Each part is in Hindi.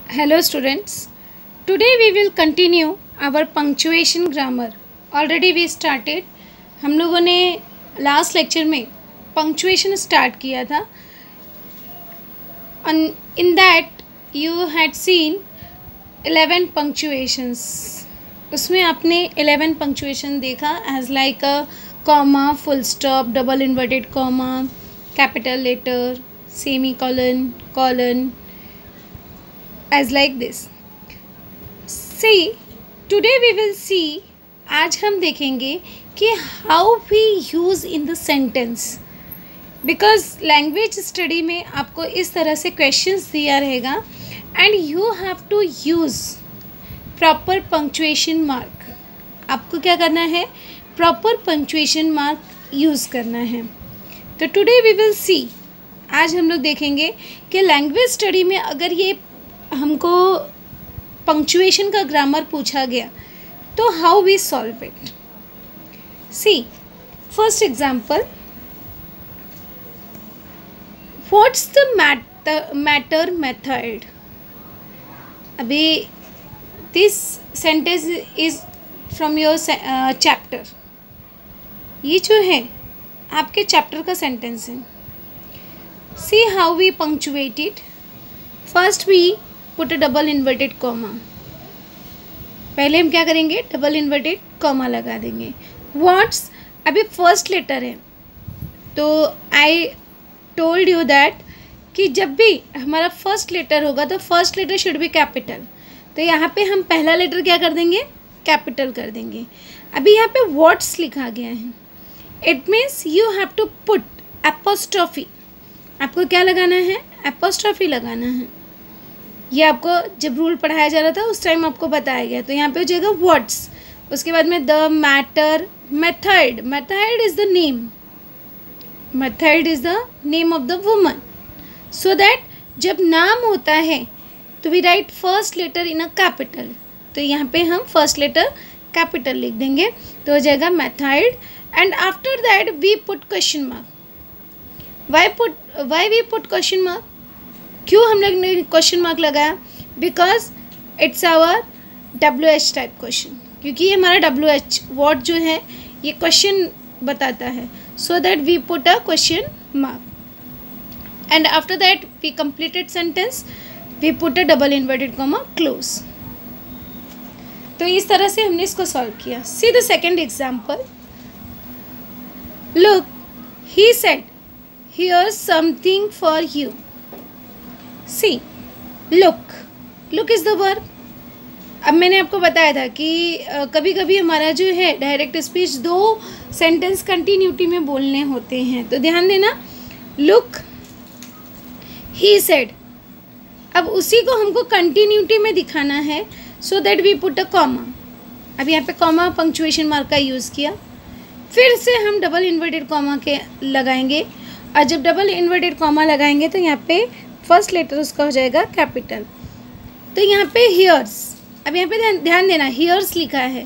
Hello students. Today we will continue our punctuation grammar. Already we started. हम लोगों ने लास्ट लेक्चर में punctuation स्टार्ट किया था. In that you had seen 11 punctuations. उसमें आपने 11 punctuation देखा as like a comma, full stop, double inverted comma, capital letter, semicolon, colon, as like this. See, today we will see, आज हम देखेंगे कि how we use in the sentence. Because language study में आपको इस तरह से questions दिया रहेगा and you have to use proper punctuation mark. आपको क्या करना है? Proper punctuation mark use करना है. तो today we will see, आज हम लोग देखेंगे कि लैंग्वेज स्टडी में अगर ये हमको पंक्चुएशन का ग्रामर पूछा गया तो how we solve it. See first example, what's the matter method. अभी this sentence is from your chapter. ये जो है आपके चैप्टर का सेंटेंस है. See how we punctuate it. First we put a double inverted comma. पहले हम क्या करेंगे? डबल इन्वर्टेड कॉमा लगा देंगे. व्हाट्स, अभी फर्स्ट लेटर है तो आई टोल्ड यू दैट कि जब भी हमारा फर्स्ट लेटर होगा तो first letter should be capital. तो यहाँ पे हम पहला लेटर क्या कर देंगे? कैपिटल कर देंगे. अभी यहाँ पे व्हाट्स लिखा गया है. It means you have to put apostrophe. आपको क्या लगाना है? एपोस्ट्रॉफी लगाना है. ये आपको जब रूल पढ़ाया जा रहा था उस टाइम आपको बताया गया. तो यहाँ पे हो जाएगा व्हाट्स. उसके बाद में the matter method. Method is the name. Method is the name of the woman. So that जब नाम होता है तो we write first letter in a capital. तो यहाँ पे हम फर्स्ट लेटर कैपिटल लिख देंगे तो हो जाएगा method. And after that we put question mark. Why we put question mark? क्यों हम लोग ने क्वेश्चन मार्क लगाया? Because it's our WH type question. क्योंकि ये हमारा WH वर्ड जो है ये क्वेश्चन बताता है. So that we put a question mark. And after that we completed sentence, we put a double inverted comma close. तो इस तरह से हमने इसको सॉल्व किया. See the second example. Look, he said, here's something for you. See look is the verb. अब मैंने आपको बताया था कि कभी कभी हमारा जो है डायरेक्ट स्पीच दो सेंटेंस कंटिन्यूटी में बोलने होते हैं. तो ध्यान देना. Look, he said. अब उसी को हमको कंटिन्यूटी में दिखाना है. So that we put a comma. अब यहाँ पे कॉमा पंक्चुएशन मार्क का यूज़ किया. फिर से हम डबल इन्वर्टेड कॉमा के लगाएंगे. और जब डबल इन्वर्टेड कॉमा लगाएंगे तो यहाँ पे फर्स्ट लेटर उसका हो जाएगा कैपिटल. तो यहाँ पे हियर्स. अब यहाँ पे ध्यान देना, हियर्स लिखा है.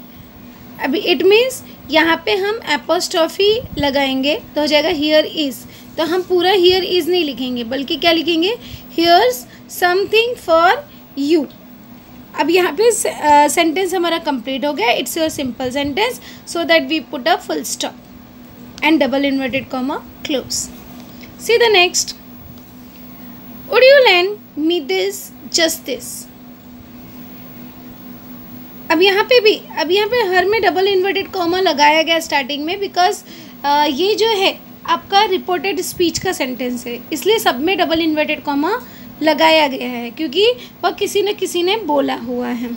अभी इट मीन्स यहाँ पे हम एपोस्ट्रॉफी लगाएंगे तो हो जाएगा हियर इज़. तो हम पूरा हियर इज़ नहीं लिखेंगे बल्कि क्या लिखेंगे? Here's something for you. अब यहाँ पे सेंटेंस हमारा कंप्लीट हो गया. It's your simple sentence. So that we put a full stop and double inverted comma close. See the next. Would you lend me this, just this? अब यहाँ पे हर में डबल इन्वर्टेड कॉमा लगाया गया स्टार्टिंग में. बिकॉज ये जो है आपका रिपोर्टेड स्पीच का सेंटेंस है, इसलिए सब में डबल इन्वर्टेड कॉमा लगाया गया है क्योंकि वह किसी न किसी ने बोला हुआ है.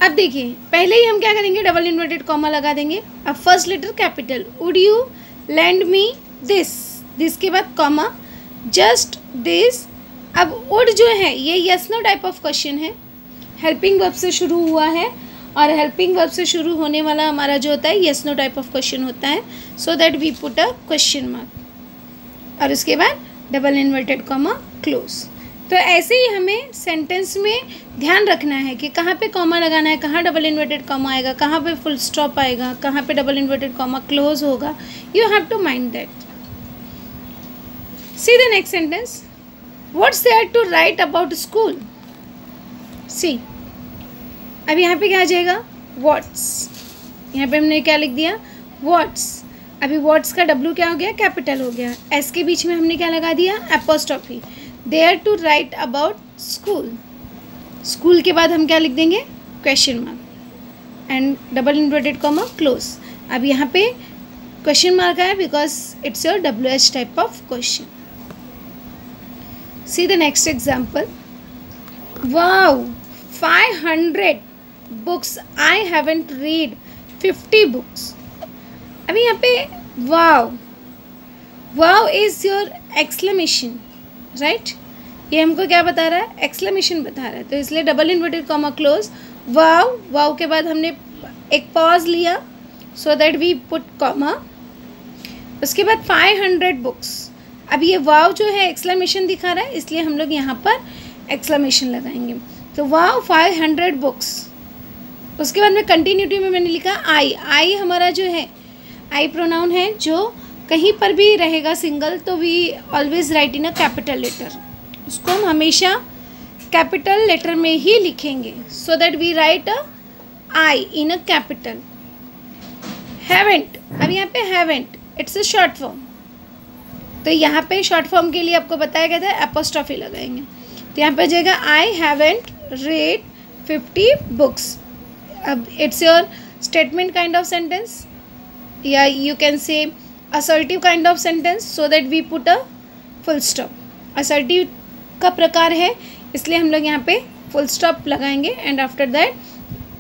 अब देखिए, पहले ही हम क्या करेंगे? डबल इन्वर्टेड कॉमा लगा देंगे. अब first letter capital. Would you lend me this. This के बाद कॉमा, जस्ट दिस. अब वुड जो है ये yes no type of question है. हेल्पिंग वर्ब से शुरू हुआ है और हेल्पिंग वर्ब से शुरू होने वाला हमारा जो होता है yes no type of question होता है. So that we put a question mark और उसके बाद डबल इन्वर्टेड कॉमा क्लोज. तो ऐसे ही हमें सेंटेंस में ध्यान रखना है कि कहाँ पे कॉमा लगाना है, कहाँ डबल इन्वर्टेड कॉमा आएगा, कहाँ पे फुल स्टॉप आएगा, कहाँ पे डबल इन्वर्टेड कॉमा क्लोज होगा. You have to mind that. See the next sentence. What's there to write about school? See, अब यहाँ पे क्या आ जाएगा? व्हाट्स। यहाँ पे हमने क्या लिख दिया? व्हाट्स। अभी व्हाट्स का डब्ल्यू क्या हो गया? कैपिटल हो गया। एस के बीच में हमने क्या लगा दिया? Apostrophe. There to write about school. School के बाद हम क्या लिख देंगे? Question mark and double inverted comma close. अब यहाँ पे क्वेश्चन मार्क आया because it's your WH type of question. See the next example. Wow, 500 books, I haven't read 50 books. अभी यहाँ पे wow, wow is your exclamation, right? ये हमको क्या बता रहा है? एक्सक्लेमेशन बता रहा है, तो इसलिए double inverted comma close. Wow, wow के बाद हमने एक पॉज लिया so that we put comma. उसके बाद 500 बुक्स। अब ये वाओ जो है एक्सक्लेमेशन दिखा रहा है, इसलिए हम लोग यहाँ पर एक्सक्लेमेशन लगाएंगे। तो वाओ 500 बुक्स। उसके बाद में कंटिन्यूटी में मैंने लिखा आई। आई हमारा जो है आई प्रोनाउन है, जो कहीं पर भी रहेगा सिंगल तो we always write in a capital letter. उसको हम हमेशा कैपिटल लेटर में ही लिखेंगे, so that we write a I in a capital. Haven't, अब यहाँ पे haven't it's a short form, तो यहाँ पे शॉर्ट फॉर्म के लिए आपको बताया गया था एपोस्ट्रॉफी लगाएंगे। तो यहाँ पे जाएगा आई हैवेंट रीड 50 बुक्स। अब it's your statement kind of sentence, या you can say assertive kind of sentence, so that we put a full stop. Assertive का प्रकार है, इसलिए हम लोग यहाँ पे फुल स्टॉप लगाएंगे and after that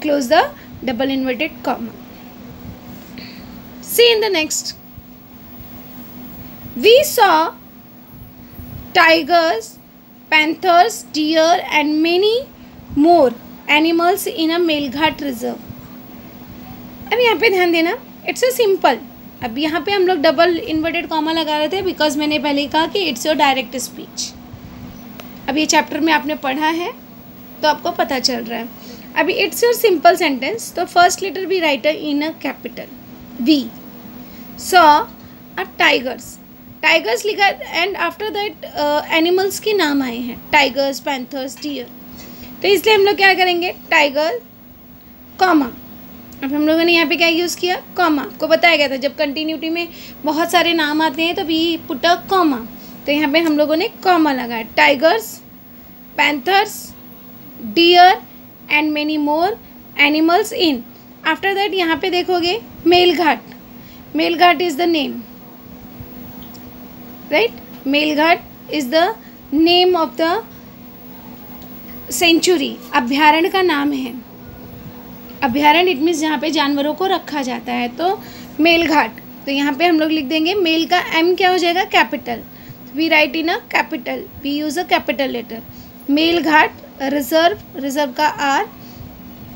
close the double inverted comma. See in the next. We saw tigers, panthers, deer and many more animals in a Melghat reserve. अब यहाँ पे ध्यान देना, इट्स अ सिंपल। अब यहाँ पे हम लोग डबल इन्वर्टेड कॉमा लगा रहे थे बिकॉज मैंने पहले ही कहा कि इट्स योर डायरेक्ट स्पीच। अब ये चैप्टर में आपने पढ़ा है तो आपको पता चल रहा है। अभी इट्स योर सिंपल सेंटेंस, तो फर्स्ट लेटर भी right in a capital we. Saw a tigers, tigers लिखा एंड आफ्टर दैट एनिमल्स के नाम आए हैं, टाइगर्स, पैंथर्स, डियर। तो इसलिए हम लोग क्या करेंगे? Tiger comma. अब हम लोगों ने यहाँ पे क्या यूज़ किया? कॉमा। आपको बताया गया था जब कंटिन्यूटी में बहुत सारे नाम आते हैं तो वी पुट अ कॉमा, तो यहाँ पे हम लोगों ने कॉमा लगाया। Tigers, panthers, deer and many more animals in. After that यहाँ पे देखोगे Melghat, Melghat is the name, right? Melghat is the name of the sanctuary, अभ्यारण्य का नाम है। अभ्यारण्य इट मीन्स जहाँ पे जानवरों को रखा जाता है, तो मेलघाट। तो यहाँ पे हम लोग लिख देंगे मेल का एम क्या हो जाएगा? Capital. We write in a capital, we use a capital letter. Melghat reserve, reserve का आर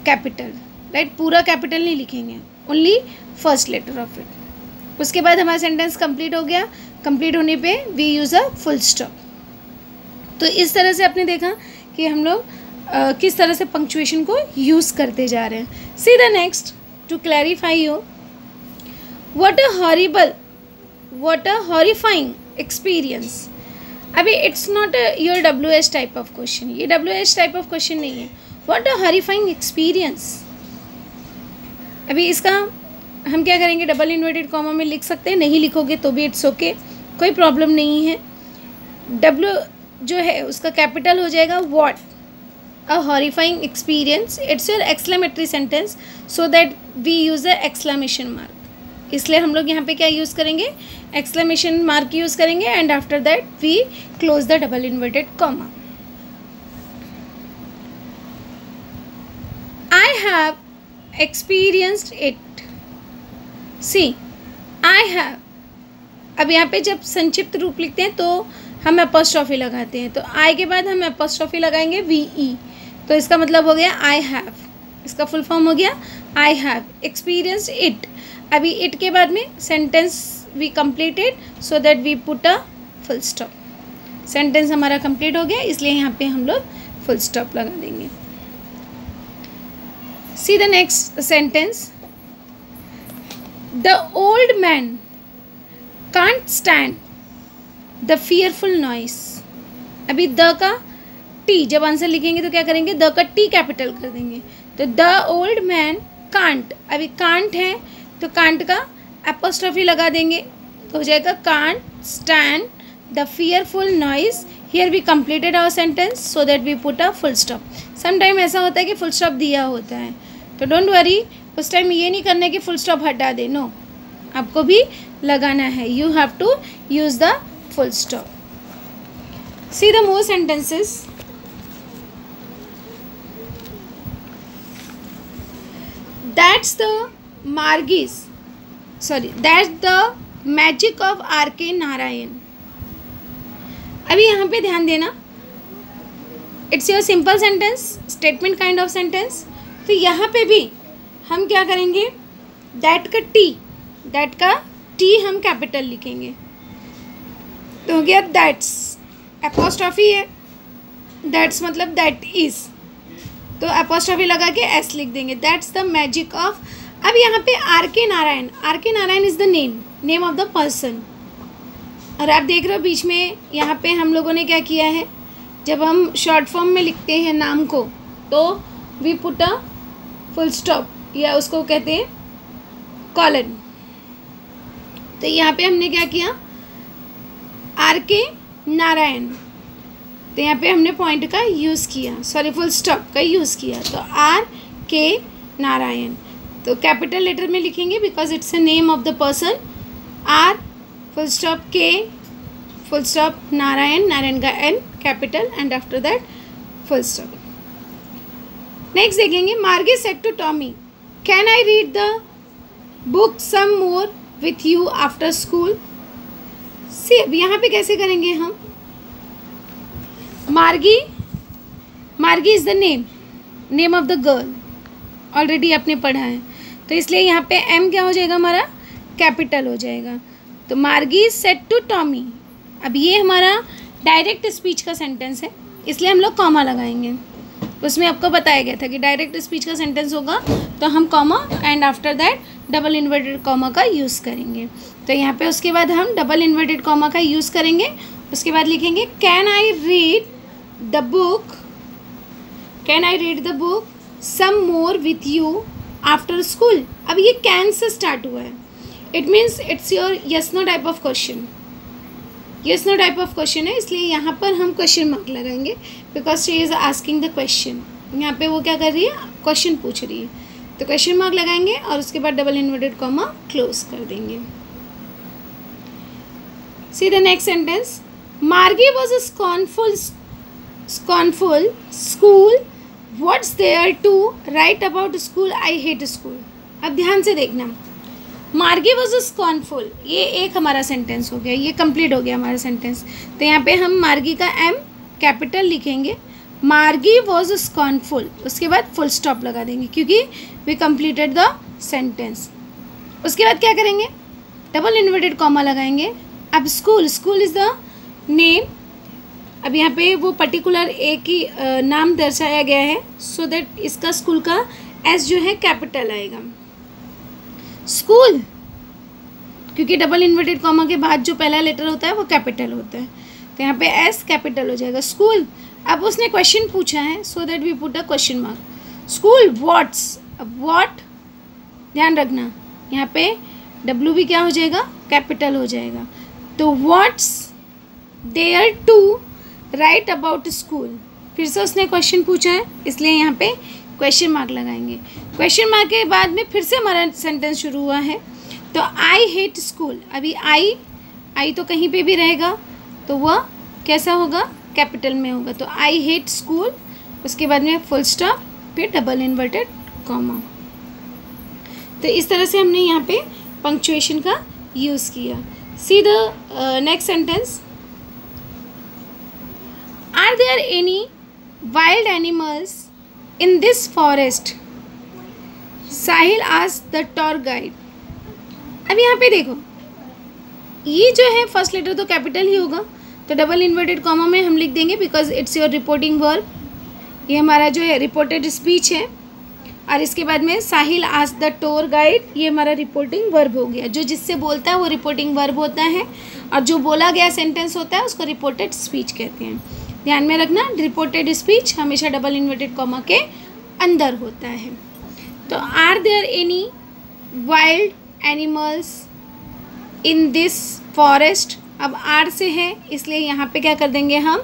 कैपिटल, राइट? पूरा कैपिटल नहीं लिखेंगे, only first letter of it. उसके बाद हमारा सेंटेंस कंप्लीट हो गया। कंप्लीट होने पे we use a full stop. तो इस तरह से आपने देखा कि हम लोग किस तरह से पंक्चुएशन को यूज़ करते जा रहे हैं। See the next to clarify you. What a horrible, what a horrifying experience. अभी it's not your WH type of question, ये WH टाइप ऑफ क्वेश्चन नहीं है। व्हाट अ हॉरिफाइंग एक्सपीरियंस, अभी इसका हम क्या करेंगे? डबल इन्वर्टेड कॉमा में लिख सकते हैं, नहीं लिखोगे तो भी इट्स ओके, कोई प्रॉब्लम नहीं है। W जो है उसका कैपिटल हो जाएगा what. A horrifying experience it's your exclamatory sentence, so that we use a exclamation mark. इसलिए हम लोग यहाँ पे क्या यूज़ करेंगे? एक्सक्लेमेशन मार्क यूज़ करेंगे and after that we close the double inverted comma. I have experienced it. See, I have. अब यहाँ पे जब संक्षिप्त रूप लिखते हैं तो हम एपोस्ट्रॉफी लगाते हैं, तो आई के बाद हम एपोस्ट्रॉफी लगाएंगे VE, तो इसका मतलब हो गया आई हैव। इसका फुल फॉर्म हो गया आई हैव एक्सपीरियंस्ड इट। अभी इट के बाद में sentence we completed, so that we put a full stop. Sentence हमारा कंप्लीट हो गया, इसलिए यहाँ पे हम लोग फुल स्टॉप लगा देंगे। सी the next sentence. The old man can't stand the fearful noise. अभी द का टी, जब आंसर लिखेंगे तो क्या करेंगे, द का टी कैपिटल कर देंगे। तो द ओल्ड मैन कांट, अभी कांट है तो कांट का एपोस्ट्रोफी लगा देंगे तो हो जाएगा can't stand the fearful noise. Here we completed our sentence so that we put a full stop. Some time ऐसा होता है कि फुल स्टॉप दिया होता है, तो डोंट वरी, उस टाइम ये नहीं करना है कि फुल स्टॉप हटा दे, नो, आपको भी लगाना है, you have to use the full stop. See the more sentences. That's the magic of R.K. Narayan. अभी यहाँ पे ध्यान देना, it's your simple sentence, statement kind of sentence. तो यहाँ पे भी हम क्या करेंगे, दैट का टी हम कैपिटल लिखेंगे, तो हो गया दैट्स, एपोस्ट्रॉफी है, दैट्स मतलब दैट इज, तो एपोस्ट्रॉफी लगा के एस लिख देंगे, दैट्स द मैजिक ऑफ। अब यहाँ पे R.K. Narayan is the name of the person. और आप देख रहे हो बीच में यहाँ पे हम लोगों ने क्या किया है, जब हम शॉर्ट फॉर्म में लिखते हैं नाम को तो we put a full stop, या उसको कहते हैं कॉलन। तो यहाँ पे हमने क्या किया, R.K. नारायण, तो यहाँ पे हमने पॉइंट का यूज़ किया, सॉरी फुल स्टॉप का यूज़ किया, तो R.K. नारायण, तो कैपिटल लेटर में लिखेंगे because it's a name of the person. R full stop K full stop Narayan का N capital and after that full stop. Next देखेंगे, Margie said to Tommy can I read the book some more with you after school. See अब यहाँ पे कैसे करेंगे हम, Margie is the name of the girl, already आपने पढ़ा है, तो इसलिए यहाँ पे M क्या हो जाएगा, हमारा कैपिटल हो जाएगा। तो मार्गी सेड टू टॉमी, अब ये हमारा डायरेक्ट स्पीच का सेंटेंस है, इसलिए हम लोग कॉमा लगाएंगे। उसमें आपको बताया गया था कि डायरेक्ट स्पीच का सेंटेंस होगा तो हम comma and after that double inverted comma का यूज़ करेंगे। तो यहाँ पे उसके बाद हम डबल इन्वर्टेड कॉमा का यूज़ करेंगे, उसके बाद लिखेंगे can I read the book some more with you after school. अब ये कैन से स्टार्ट हुआ है, it means it's your yes no type of question, yes no type of question है, इसलिए यहाँ पर हम क्वेश्चन मार्क लगाएंगे because she is asking the question. यहाँ पे वो क्या कर रही है, क्वेश्चन पूछ रही है, तो क्वेश्चन मार्क लगाएंगे और उसके बाद डबल इन्वर्टेड कॉमा क्लोज कर देंगे। सी द नेक्स्ट सेंटेंस, मार्गी was a scornful school, what's there to write about school, I hate school। अब ध्यान से देखना, मार्गी वॉज अ स्कॉर्नफुल, ये एक हमारा सेंटेंस हो गया, ये कंप्लीट हो गया हमारा सेंटेंस। तो यहाँ पे हम मार्गी का M कैपिटल लिखेंगे, मार्गी वॉज अ स्कॉर्नफुल, उसके बाद फुल स्टॉप लगा देंगे क्योंकि वी कंप्लीटेड द सेंटेंस। उसके बाद क्या करेंगे, डबल इन्वर्टेड कॉमा लगाएंगे। अब स्कूल इज़ द नेम, अब यहाँ पे वो पर्टिकुलर एक ही नाम दर्शाया गया है सो दैट इसका स्कूल का S जो है कैपिटल आएगा। स्कूल, क्योंकि डबल इन्वर्टेड कॉमा के बाद जो पहला लेटर होता है वो कैपिटल होता है, तो यहाँ पे S कैपिटल हो जाएगा। स्कूल, अब उसने क्वेश्चन पूछा है so that we put a question mark. School what's, अब व्हाट ध्यान रखना, यहाँ पे W भी क्या हो जाएगा, कैपिटल हो जाएगा। तो what's there to write about school, फिर से उसने क्वेश्चन पूछा है इसलिए यहाँ पे क्वेश्चन मार्क लगाएंगे। क्वेश्चन मार्क के बाद में फिर से हमारा सेंटेंस शुरू हुआ है, तो आई हेट स्कूल, अभी आई तो कहीं पे भी रहेगा तो वह कैसा होगा, कैपिटल में होगा, तो आई हेट स्कूल, उसके बाद में फुल स्टॉप, फिर डबल इन्वर्टेड कॉमा। तो इस तरह से हमने यहाँ पे पंक्चुएशन का यूज़ किया। See the next sentence, are there any wild animals in this forest, Sahil asked the tour guide. अब यहाँ पे देखो, ये जो है फर्स्ट लेटर तो कैपिटल ही होगा, तो डबल इन्वर्टेड कॉमा में हम लिख देंगे because it's your reporting verb, ये हमारा जो है रिपोर्टेड स्पीच है। और इसके बाद में साहिल आस्क्ड द टूर गाइड, ये हमारा रिपोर्टिंग वर्ब हो गया, जो जिससे बोलता है वो रिपोर्टिंग वर्ब होता है और जो बोला गया सेंटेंस होता है उसको रिपोर्टेड स्पीच कहते हैं। ध्यान में रखना, रिपोर्टेड स्पीच हमेशा डबल इन्वर्टेड कॉमा के अंदर होता है। तो are there any wild animals in this forest, अब आर से है इसलिए यहाँ पे क्या कर देंगे हम,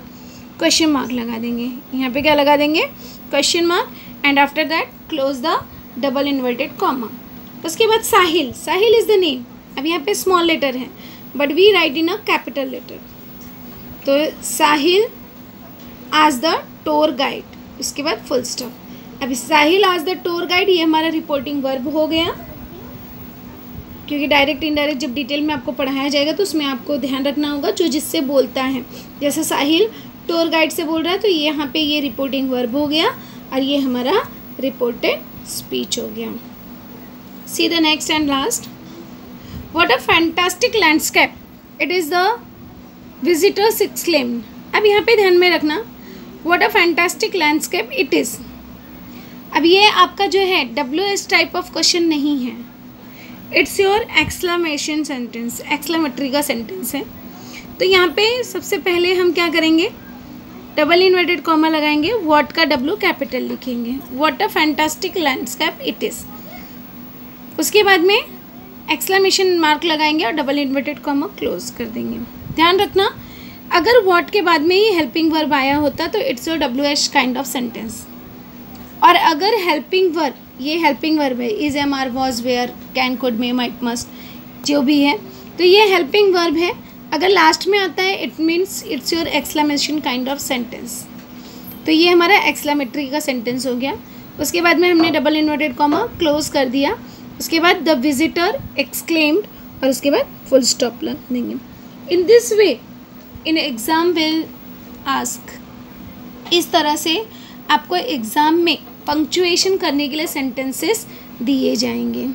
क्वेश्चन मार्क लगा देंगे। यहाँ पे क्या लगा देंगे, question mark, and after that close the double inverted comma. उसके बाद Sahil, Sahil is the name. अब यहाँ पे स्मॉल लेटर है but we write in a capital letter, तो साहिल आज द टूर गाइड, उसके बाद फुल स्टॉप। अब साहिल आज द टूर गाइड ये हमारा रिपोर्टिंग वर्ब हो गया, क्योंकि डायरेक्ट इनडायरेक्ट जब डिटेल में आपको पढ़ाया जाएगा तो उसमें आपको ध्यान रखना होगा जो जिससे बोलता है। जैसे साहिल टूर गाइड से बोल रहा है तो यहाँ पे ये रिपोर्टिंग वर्ब हो गया और ये हमारा रिपोर्टेड स्पीच हो गया। सी the next and last, what a fantastic landscape it is the visitors exclaimed. अब यहाँ पे ध्यान में रखना, what a fantastic landscape it is. अब ये आपका जो है WH टाइप ऑफ क्वेश्चन नहीं है, it's your exclamation sentence, exclamatory का सेंटेंस है। तो यहाँ पे सबसे पहले हम क्या करेंगे, डबल इन्वर्टेड कॉमा लगाएंगे, व्हाट का W कैपिटल लिखेंगे, what a fantastic landscape it is. उसके बाद में एक्सक्लेमेशन मार्क लगाएंगे और डबल इन्वर्टेड कॉमा क्लोज कर देंगे। ध्यान रखना, अगर व्हाट के बाद में ही हेल्पिंग वर्ब आया होता तो it's your WH kind of sentence, और अगर हेल्पिंग वर्ब, ये हेल्पिंग वर्ब है, is, am, are, was, were, can, could, may, might, must, जो भी है, तो ये हेल्पिंग वर्ब है। अगर लास्ट में आता है it means it's your exclamation kind of sentence, तो ये हमारा एक्सक्लेमेटरी का सेंटेंस हो गया। उसके बाद में हमने डबल इन्वर्टेड कॉमा क्लोज कर दिया, उसके बाद द विजिटर एक्सक्लेम्ड और उसके बाद फुल स्टॉप लगा देंगे। In this way in exam will ask, इस तरह से आपको एग्ज़ाम में पंक्चुएशन करने के लिए सेंटेंसेस दिए जाएंगे।